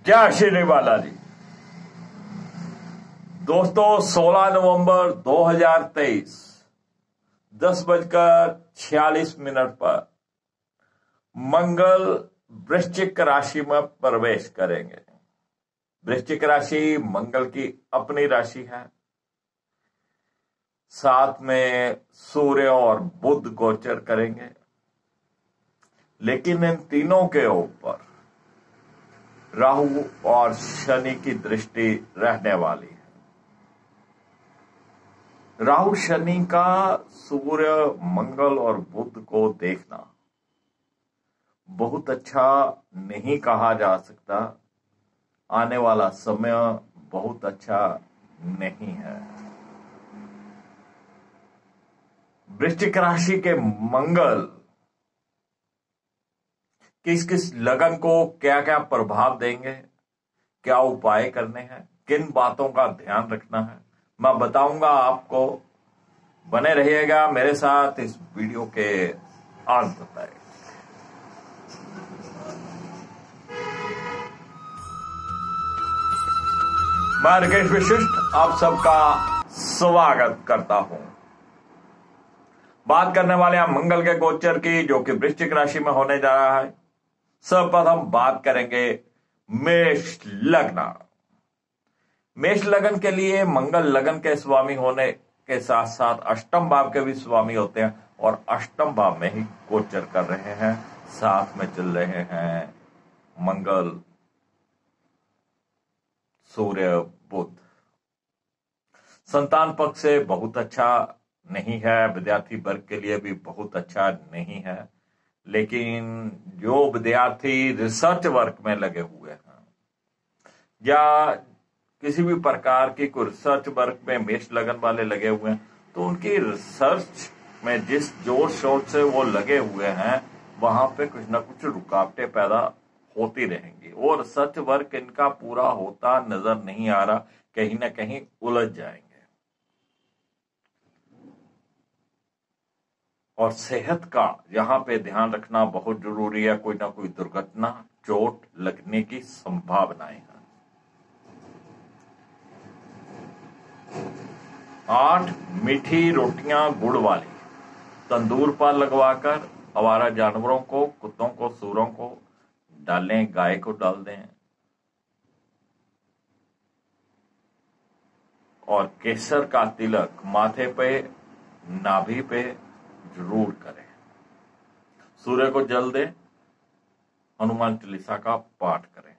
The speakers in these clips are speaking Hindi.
जय श्री बालाजी। दोस्तों 16 नवंबर 2023 10:46 पर मंगल वृश्चिक राशि में प्रवेश करेंगे। वृश्चिक राशि मंगल की अपनी राशि है। साथ में सूर्य और बुध गोचर करेंगे, लेकिन इन तीनों के ऊपर राहु और शनि की दृष्टि रहने वाली है। राहु शनि का सूर्य मंगल और बुध को देखना बहुत अच्छा नहीं कहा जा सकता। आने वाला समय बहुत अच्छा नहीं है। वृश्चिक राशि के मंगल किस किस लगन को क्या क्या प्रभाव देंगे, क्या उपाय करने हैं, किन बातों का ध्यान रखना है, मैं बताऊंगा आपको। बने रहिएगा मेरे साथ इस वीडियो के अंत तक। मैं राकेश विशिष्ट आप सबका स्वागत करता हूं। बात करने वाले हैं मंगल के गोचर की, जो कि वृश्चिक राशि में होने जा रहा है। सर्वप्रथम बात करेंगे मेष लग्न। मेष लगन के लिए मंगल लगन के स्वामी होने के साथ साथ अष्टम भाव के भी स्वामी होते हैं और अष्टम भाव में ही गोचर कर रहे हैं। साथ में चल रहे हैं मंगल सूर्य बुध। संतान पक्ष से बहुत अच्छा नहीं है, विद्यार्थी वर्ग के लिए भी बहुत अच्छा नहीं है। लेकिन जो विद्यार्थी रिसर्च वर्क में लगे हुए हैं या किसी भी प्रकार की कोई रिसर्च वर्क में मेष लगन वाले लगे हुए हैं, तो उनकी रिसर्च में जिस जोर शोर से वो लगे हुए हैं वहां पे कुछ ना कुछ रुकावटें पैदा होती रहेंगी और रिसर्च वर्क इनका पूरा होता नजर नहीं आ रहा, कहीं ना कहीं उलझ जाएंगे। और सेहत का यहां पे ध्यान रखना बहुत जरूरी है। कोई ना कोई दुर्घटना चोट लगने की संभावनाएं हैं। 8 मीठी रोटियां गुड़ वाली तंदूर पर लगवाकर आवारा जानवरों को, कुत्तों को, सूरों को डालें, गाय को डाल दें। और केसर का तिलक माथे पे, नाभि पे जरूर करें। सूर्य को जल दें, हनुमान चालीसा का पाठ करें।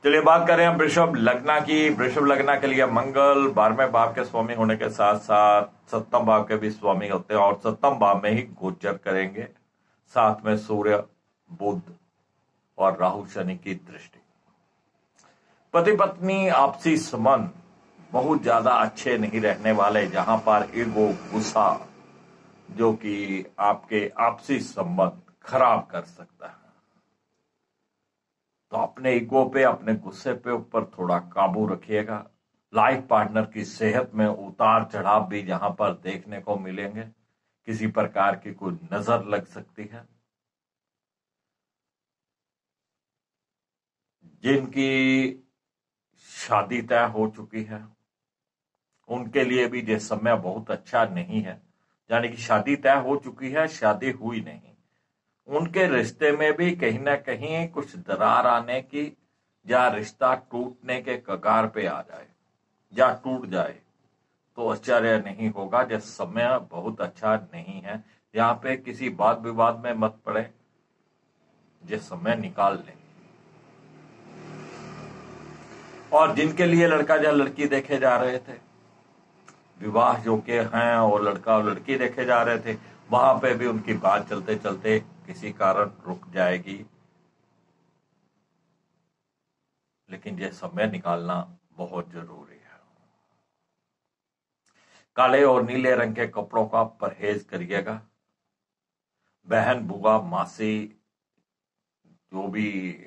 चलिए बात करें हम वृषभ लग्न की। वृषभ लग्न के लिए मंगल 12वें भाव के स्वामी होने के साथ साथ 7वें भाव के भी स्वामी होते हैं और 7वें भाव में ही गोचर करेंगे। साथ में सूर्य बुध और राहु शनि की दृष्टि। पति पत्नी आपसी संबंध बहुत ज्यादा अच्छे नहीं रहने वाले, जहां पर ईगो, गुस्सा जो कि आपके आपसी संबंध खराब कर सकता है। तो अपने ईगो पे, अपने गुस्से पे ऊपर थोड़ा काबू रखिएगा। लाइफ पार्टनर की सेहत में उतार चढ़ाव भी जहां पर देखने को मिलेंगे। किसी प्रकार की कोई नजर लग सकती है। जिनकी शादी तय हो चुकी है उनके लिए भी ये समय बहुत अच्छा नहीं है। यानी कि शादी तय हो चुकी है, शादी हुई नहीं, उनके रिश्ते में भी कहीं ना कहीं कुछ दरार आने की या रिश्ता टूटने के कगार पे आ जाए या टूट जाए तो आश्चर्य नहीं होगा। यह समय बहुत अच्छा नहीं है। यहाँ पे किसी बात विवाद में मत पड़े, ये समय निकाल लें। और जिनके लिए लड़का या लड़की देखे जा रहे थे, विवाह योग्य हैं और लड़का और लड़की देखे जा रहे थे, वहां पे भी उनकी बात चलते चलते किसी कारण रुक जाएगी। लेकिन यह समय निकालना बहुत जरूरी है। काले और नीले रंग के कपड़ों का परहेज करिएगा। बहन, बुआ, मासी जो भी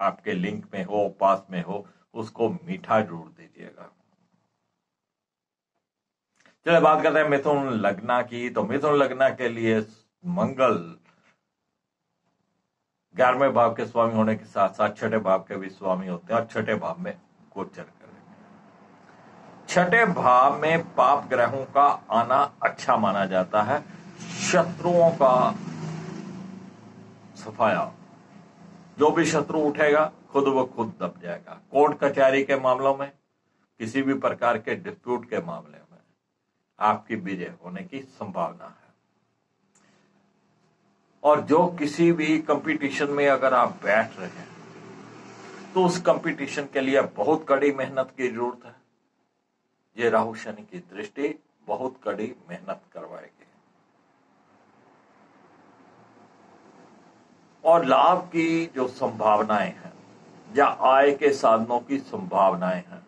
आपके लिंक में हो, पास में हो, उसको मीठा जरूर दीजिएगा। चलिए बात करते हैं मिथुन लग्न की। तो मिथुन लग्न के लिए मंगल 11वें भाव के स्वामी होने के साथ साथ छठे भाव के भी स्वामी होते हैं और छठे भाव में गोचर करेंगे। छठे भाव में पाप ग्रहों का आना अच्छा माना जाता है। शत्रुओं का सफाया, जो भी शत्रु उठेगा खुद व खुद दब जाएगा। कोर्ट कचहरी के मामलों में, किसी भी प्रकार के डिस्प्यूट के मामले में आपकी विजय होने की संभावना है। और जो किसी भी कंपटीशन में अगर आप बैठ रहे हैं तो उस कंपटीशन के लिए बहुत कड़ी मेहनत की जरूरत है। ये राहु शनि की दृष्टि बहुत कड़ी मेहनत करवाएगी। और लाभ की जो संभावनाएं हैं या आय के साधनों की संभावनाएं हैं,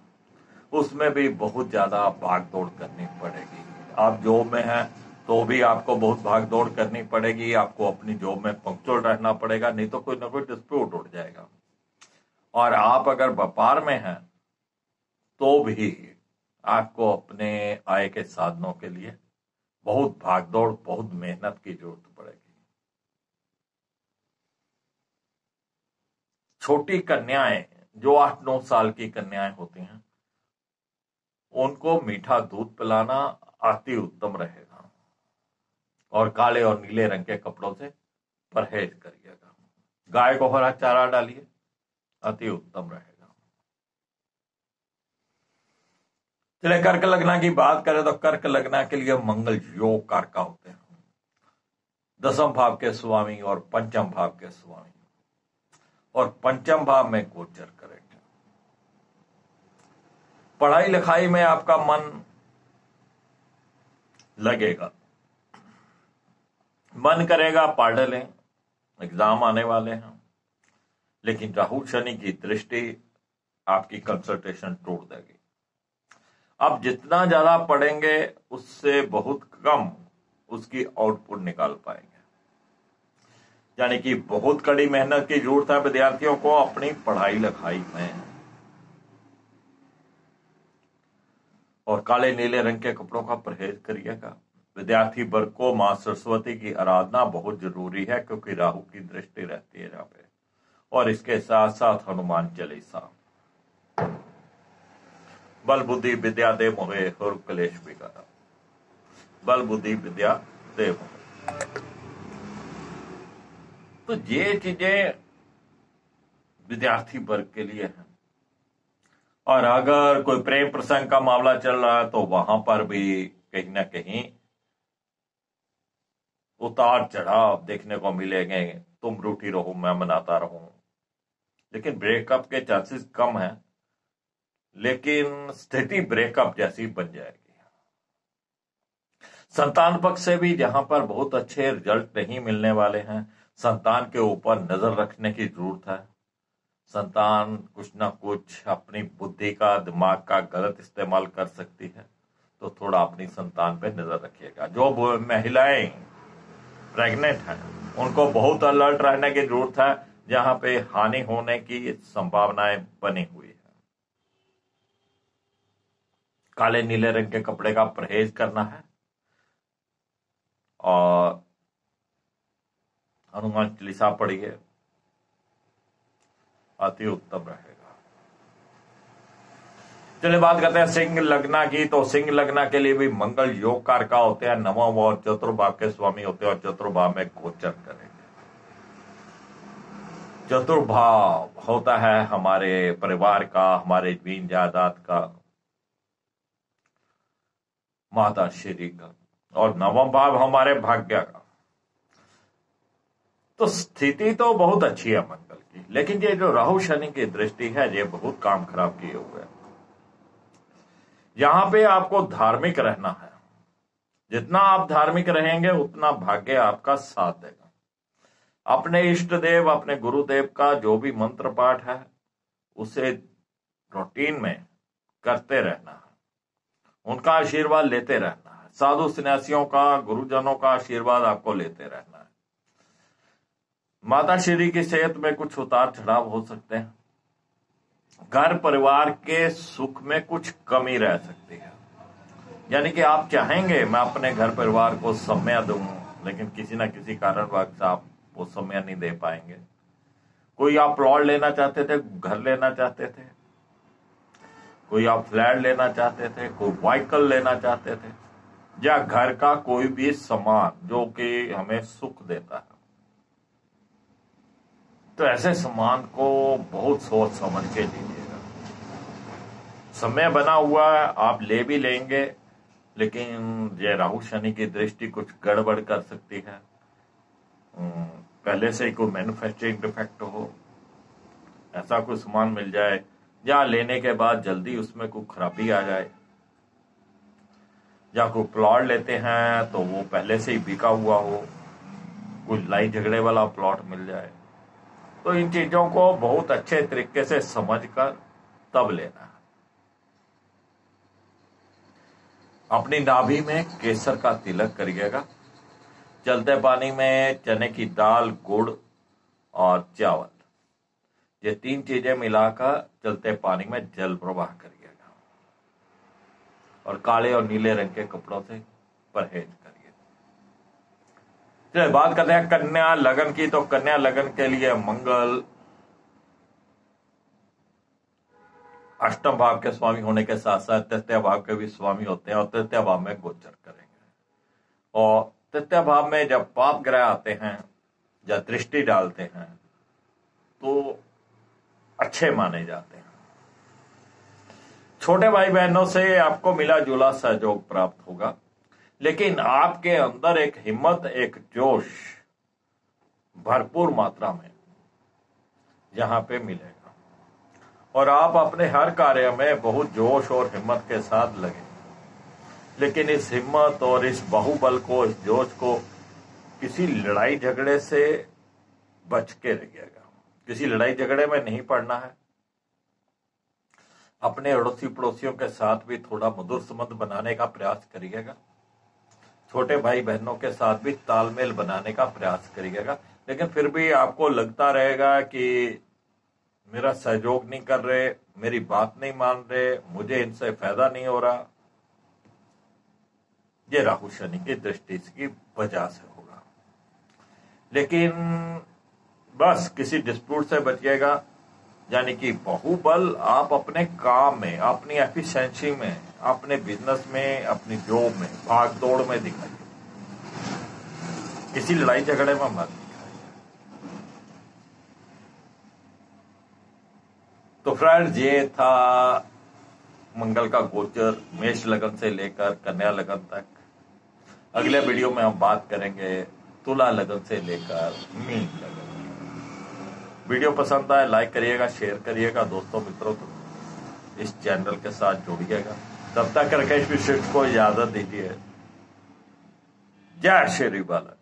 उसमें भी बहुत ज्यादा भागदौड़ करनी पड़ेगी। आप जॉब में हैं तो भी आपको बहुत भागदौड़ करनी पड़ेगी। आपको अपनी जॉब में पंक्चुअल रहना पड़ेगा, नहीं तो कोई ना कोई डिस्प्यूट उठ जाएगा। और आप अगर व्यापार में हैं तो भी आपको अपने आय के साधनों के लिए बहुत भागदौड़, बहुत मेहनत की जरूरत पड़ेगी। छोटी कन्याएं, जो 8-9 साल की कन्याएं होती हैं, उनको मीठा दूध पिलाना अति उत्तम रहेगा। और काले और नीले रंग के कपड़ों से परहेज करिएगा। गाय को हरा चारा डालिए, अति उत्तम रहेगा। चलिए कर्क लग्न की बात करें तो कर्क लग्न के लिए मंगल योग कारक होते हैं। 10वें भाव के स्वामी और पंचम भाव के स्वामी, और पंचम भाव में गोचर करेंगे। पढ़ाई लिखाई में आपका मन लगेगा, मन करेगा पढ़ लें, एग्जाम आने वाले हैं। लेकिन राहु शनि की दृष्टि आपकी कंसंट्रेशन तोड़ देगी। आप जितना ज्यादा पढ़ेंगे उससे बहुत कम उसकी आउटपुट निकाल पाएंगे। यानी कि बहुत कड़ी मेहनत की जरूरत है विद्यार्थियों को अपनी पढ़ाई लिखाई में। और काले नीले रंग के कपड़ों का परहेज करिएगा। विद्यार्थी वर्ग को मां सरस्वती की आराधना बहुत जरूरी है, क्योंकि राहु की दृष्टि रहती है जहां पे। और इसके साथ साथ हनुमान चालीसा। बल बुद्धि विद्या दे मोहे और कलेश बिगाड़ा। बल बुद्धि विद्या दे मोहे। तो ये चीजें विद्यार्थी वर्ग के लिए हैं। और अगर कोई प्रेम प्रसंग का मामला चल रहा है तो वहां पर भी कहीं ना कहीं उतार चढ़ाव देखने को मिलेंगे। तुम रूठी रहो, मैं मनाता रहूं। लेकिन ब्रेकअप के चांसेस कम हैं, लेकिन स्थिति ब्रेकअप जैसी बन जाएगी। संतान पक्ष से भी जहां पर बहुत अच्छे रिजल्ट नहीं मिलने वाले हैं, संतान के ऊपर नजर रखने की जरूरत है। संतान कुछ ना कुछ अपनी बुद्धि का, दिमाग का गलत इस्तेमाल कर सकती है, तो थोड़ा अपनी संतान पे नजर रखिएगा। जो महिलाएं प्रेग्नेंट हैं उनको बहुत अलर्ट रहने की जरूरत है, जहां पे हानि होने की संभावनाएं बनी हुई है। काले नीले रंग के कपड़े का परहेज करना है और हनुमान चालीसा पढ़िए, अति उत्तम रहेगा। चलिए बात करते हैं सिंह लग्न की। तो सिंह लग्न के लिए भी मंगल योग कारक होते हैं। 9वां और चतुर्भाव के स्वामी होते हैं और चतुर्भाव में गोचर करेंगे। चतुर्भाव होता है हमारे परिवार का, हमारे जमीन जायदाद का, माता श्री का, और 9वां भाव हमारे भाग्य का। तो स्थिति तो बहुत अच्छी है मंगल की, लेकिन ये जो राहु शनि की दृष्टि है ये बहुत काम खराब किए हुए है। यहां पे आपको धार्मिक रहना है। जितना आप धार्मिक रहेंगे उतना भाग्य आपका साथ देगा। अपने इष्ट देव, अपने गुरुदेव का जो भी मंत्र पाठ है उसे रूटीन में करते रहना है, उनका आशीर्वाद लेते रहना है। साधु सन्यासियों का, गुरुजनों का आशीर्वाद आपको लेते रहना है। माता श्री की सेहत में कुछ उतार चढ़ाव हो सकते हैं। घर परिवार के सुख में कुछ कमी रह सकती है। यानी कि आप चाहेंगे मैं अपने घर परिवार को समय दूं, लेकिन किसी ना किसी कारणवश आप वो समय नहीं दे पाएंगे। कोई आप प्लॉट लेना चाहते थे, घर लेना चाहते थे, कोई आप फ्लैट लेना चाहते थे, कोई व्हीकल लेना चाहते थे, या घर का कोई भी सामान जो कि हमें सुख देता है, तो ऐसे सामान को बहुत सोच समझ के लीजिएगा। समय बना हुआ है, आप ले भी लेंगे, लेकिन ये राहु शनि की दृष्टि कुछ गड़बड़ कर सकती है। पहले से ही कोई मैन्युफैक्चरिंग डिफेक्ट हो, ऐसा कोई सामान मिल जाए, या लेने के बाद जल्दी उसमें कोई खराबी आ जाए, या कोई प्लॉट लेते हैं तो वो पहले से ही बिका हुआ हो, कोई लड़ाई झगड़े वाला प्लॉट मिल जाए। तो इन चीजों को बहुत अच्छे तरीके से समझकर तब लेना है। अपनी नाभि में केसर का तिलक करिएगा। चलते पानी में चने की दाल, गुड़ और चावल, ये 3 चीजें मिलाकर चलते पानी में जल प्रवाह करिएगा। और काले और नीले रंग के कपड़ों से परहेज करिए। चलिए बात करते हैं कन्या लगन की। तो कन्या लगन के लिए मंगल अष्टम भाव के स्वामी होने के साथ साथ तृतीय भाव के भी स्वामी होते हैं और तृतीय भाव में गोचर करेंगे। और तृतीय भाव में जब पाप ग्रह आते हैं या दृष्टि डालते हैं तो अच्छे माने जाते हैं। छोटे भाई बहनों से आपको मिला जुला सहयोग प्राप्त होगा, लेकिन आपके अंदर एक हिम्मत, एक जोश भरपूर मात्रा में यहां पे मिलेगा और आप अपने हर कार्य में बहुत जोश और हिम्मत के साथ लगे। लेकिन इस हिम्मत और इस बाहुबल को, इस जोश को किसी लड़ाई झगड़े से बच के रहिएगा। किसी लड़ाई झगड़े में नहीं पड़ना है। अपने अड़ोसी पड़ोसियों के साथ भी थोड़ा मधुर संबंध बनाने का प्रयास करिएगा। छोटे भाई बहनों के साथ भी तालमेल बनाने का प्रयास करिएगा। लेकिन फिर भी आपको लगता रहेगा कि मेरा सहयोग नहीं कर रहे, मेरी बात नहीं मान रहे, मुझे इनसे फायदा नहीं हो रहा, ये राहु शनि की दृष्टि की वजह से होगा। लेकिन बस किसी डिस्प्यूट से बचिएगा। यानी कि बाहुबल आप अपने काम में, अपनी एफिशिएंसी में, अपने बिजनेस में, अपनी जॉब में, भाग दौड़ में दिखाइए। किसी लड़ाई झगड़े में मत दिखाइए। तो फ्रेंड्स, ये था मंगल का गोचर मेष लगन से लेकर कन्या लगन तक। अगले वीडियो में हम बात करेंगे तुला लगन से लेकर मीन लगन। वीडियो पसंद आए लाइक करिएगा, शेयर करिएगा दोस्तों मित्रों को, इस चैनल के साथ जुड़िएगा। तब तक राकेश विशिष्ट को इजाजत दीजिए। जय श्री बाला।